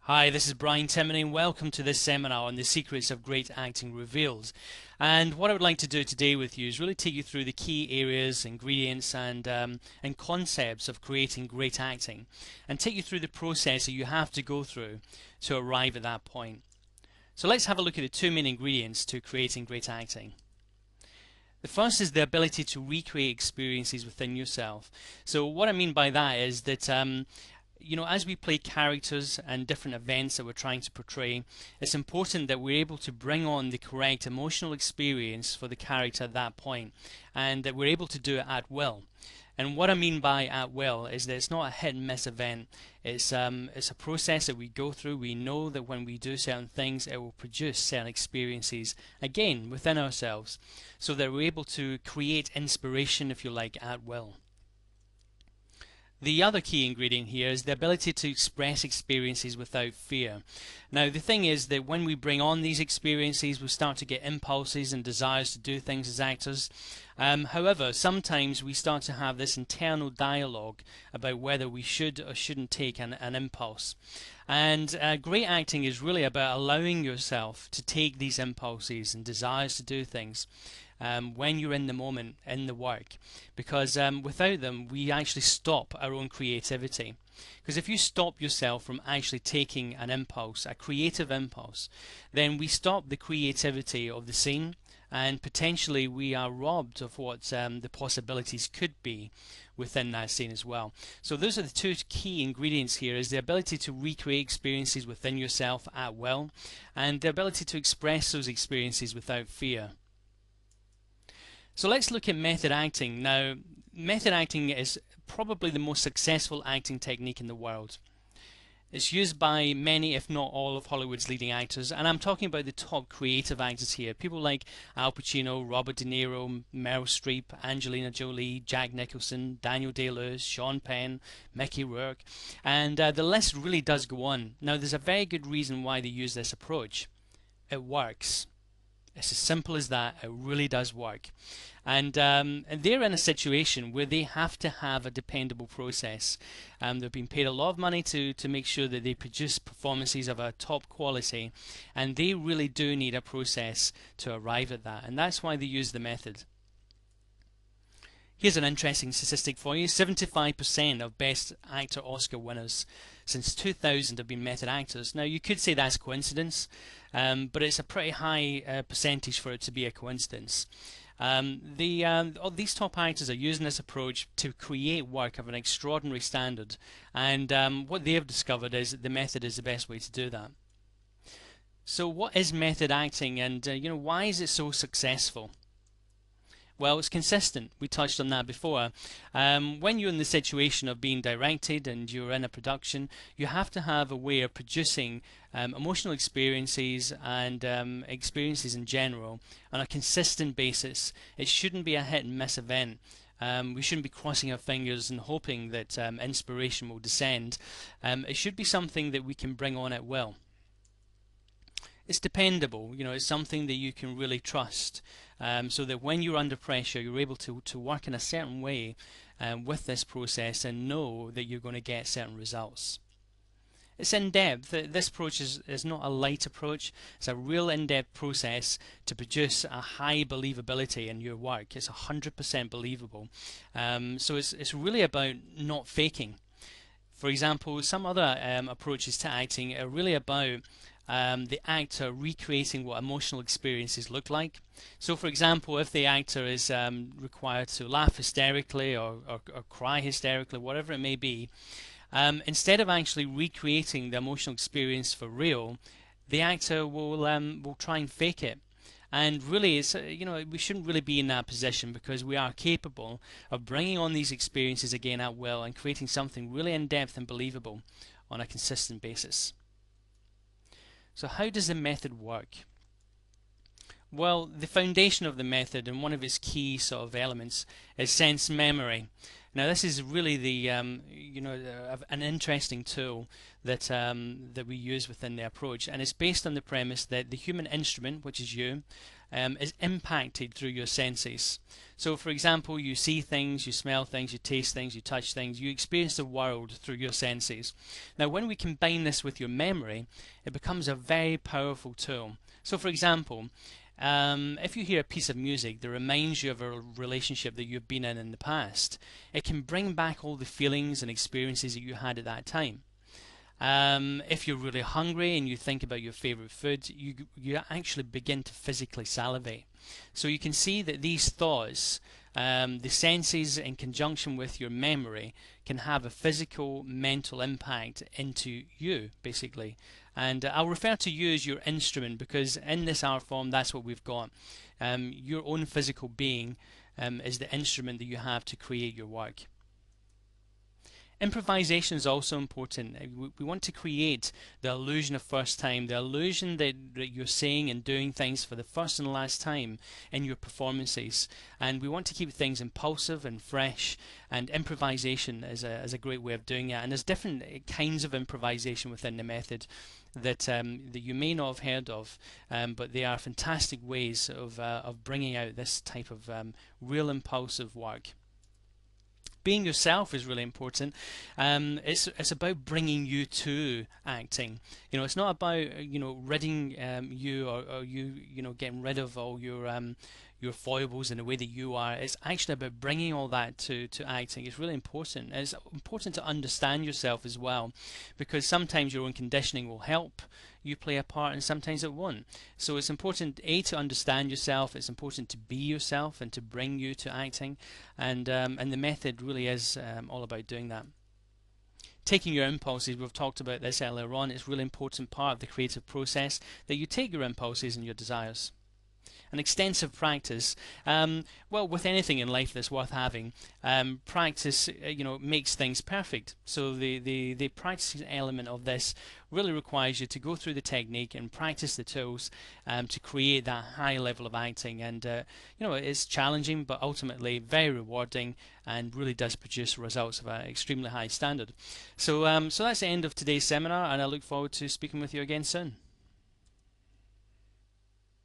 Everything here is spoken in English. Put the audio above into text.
Hi, this is Brian Timoney and welcome to this seminar on the secrets of great acting revealed. And what I would like to do today with you is really take you through the key areas, ingredients and concepts of creating great acting and take you through the process that you have to go through to arrive at that point. So let's have a look at the two main ingredients to creating great acting. The first is the ability to recreate experiences within yourself. So what I mean by that is that as we play characters and different events that we're trying to portray, it's important that we're able to bring on the correct emotional experience for the character at that point, and that we're able to do it at will. And what I mean by at will is that it's not a hit and miss event. It's a process that we go through. We know that when we do certain things, it will produce certain experiences again within ourselves, so that we're able to create inspiration, if you like, at will. The other key ingredient here is the ability to express experiences without fear. Now, the thing is that when we bring on these experiences, we start to get impulses and desires to do things as actors. However, sometimes we start to have this internal dialogue about whether we should or shouldn't take an impulse. And great acting is really about allowing yourself to take these impulses and desires to do things when you're in the moment, in the work, because without them we actually stop our own creativity. Because if you stop yourself from actually taking an impulse, a creative impulse, then we stop the creativity of the scene, and potentially we are robbed of what the possibilities could be within that scene as well. So those are the two key ingredients here, is the ability to recreate experiences within yourself at will, and the ability to express those experiences without fear. So let's look at method acting. Now, method acting is probably the most successful acting technique in the world. It's used by many, if not all, of Hollywood's leading actors, and I'm talking about the top creative actors here. People like Al Pacino, Robert De Niro, Meryl Streep, Angelina Jolie, Jack Nicholson, Daniel Day-Lewis, Sean Penn, Mickey Rourke, and the list really does go on. Now, there's a very good reason why they use this approach. It works. It's as simple as that. It really does work. And they're in a situation where they have to have a dependable process. They're being paid a lot of money to make sure that they produce performances of a top quality, and they really do need a process to arrive at that, and that's why they use the method. Here's an interesting statistic for you. 75% of Best Actor Oscar winners since 2000 have been method actors. Now, you could say that's coincidence, but it's a pretty high percentage for it to be a coincidence. These top actors are using this approach to create work of an extraordinary standard, and what they have discovered is that the method is the best way to do that. So what is method acting, and why is it so successful? Well, it's consistent. We touched on that before. When you're in the situation of being directed and you're in a production, you have to have a way of producing emotional experiences and experiences in general on a consistent basis. It shouldn't be a hit and miss event. We shouldn't be crossing our fingers and hoping that inspiration will descend. It should be something that we can bring on at will. It's dependable, it's something that you can really trust, so that when you're under pressure, you're able to work in a certain way with this process and know that you're going to get certain results. It's in-depth. This approach is not a light approach. It's a real in-depth process to produce a high believability in your work. It's 100% believable. So it's really about not faking. For example, some other approaches to acting are really about the actor recreating what emotional experiences look like. So for example, if the actor is required to laugh hysterically or cry hysterically, whatever it may be, instead of actually recreating the emotional experience for real, the actor will try and fake it. And really, it's we shouldn't really be in that position, because we are capable of bringing on these experiences again at will and creating something really in-depth and believable on a consistent basis. So how does the method work? Well, the foundation of the method, and one of its key sort of elements, is sense memory. Now, this is really the an interesting tool that that we use within the approach, and it's based on the premise that the human instrument, which is you, is impacted through your senses. So, for example, you see things, you smell things, you taste things, you touch things, you experience the world through your senses. Now, when we combine this with your memory, it becomes a very powerful tool. So, for example, if you hear a piece of music that reminds you of a relationship that you've been in the past, it can bring back all the feelings and experiences that you had at that time. If you're really hungry and you think about your favorite food, you actually begin to physically salivate. So you can see that these thoughts, the senses in conjunction with your memory, can have a physical, mental impact into you, basically. And I'll refer to you as your instrument, because in this art form, that's what we've got. Your own physical being is the instrument that you have to create your work. Improvisation is also important. We want to create the illusion of first time, the illusion that you're saying and doing things for the first and last time in your performances. And we want to keep things impulsive and fresh, and improvisation is a great way of doing that. And there's different kinds of improvisation within the method that you may not have heard of, but they are fantastic ways of bringing out this type of real impulsive work. Being yourself is really important. It's about bringing you to acting. It's not about ridding you, or you getting rid of all your foibles in the way that you are. It's actually about bringing all that to acting. It's really important. It's important to understand yourself as well, because sometimes your own conditioning will help you play a part and sometimes it won't. So it's important, A, to understand yourself. It's important to be yourself and to bring you to acting, and the method really is all about doing that. Taking your impulses, we've talked about this earlier on. It's a really important part of the creative process, that you take your impulses and your desires. An extensive practice, well, with anything in life that's worth having, practice makes things perfect. So the practicing element of this really requires you to go through the technique and practice the tools to create that high level of acting. And it's challenging, but ultimately very rewarding, and really does produce results of an extremely high standard. So that's the end of today's seminar, and I look forward to speaking with you again soon.